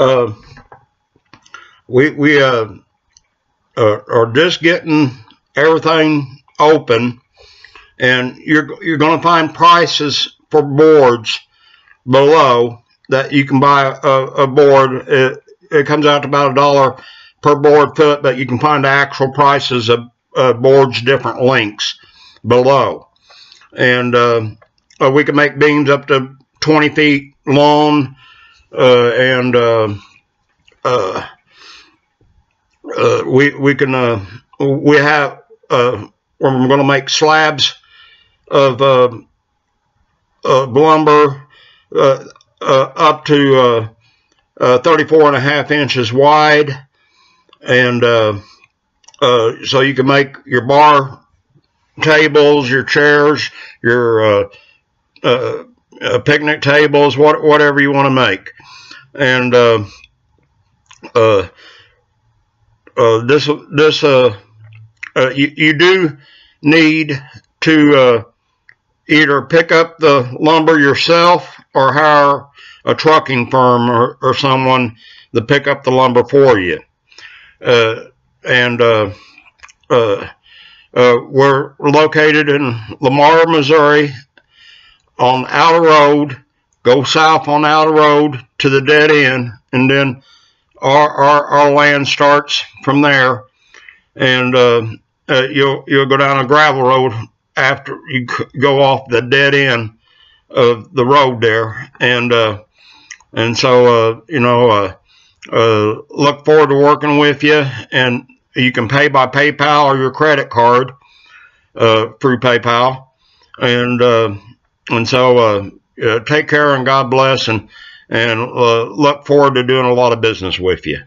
uh, we are just getting everything open, and you're going to find prices for boards below that you can buy a board. It comes out to about $1 per board foot, but you can find the actual prices of boards different lengths below. And we can make beams up to 20 feet long, and we have we're going to make slabs of lumber up to 34.5 inches wide, and so you can make your bar tables, your chairs, your picnic tables, whatever you want to make. And you do need to either pick up the lumber yourself or hire a trucking firm or someone to pick up the lumber for you. We're located in Lamar, Missouri, on Outer Road. Go south on Outer Road to the dead end, and then our land starts from there. And you'll go down a gravel road after you go off the dead end of the road there. And so look forward to working with you. And you can pay by PayPal or your credit card through PayPal. And so take care, and God bless, and look forward to doing a lot of business with you.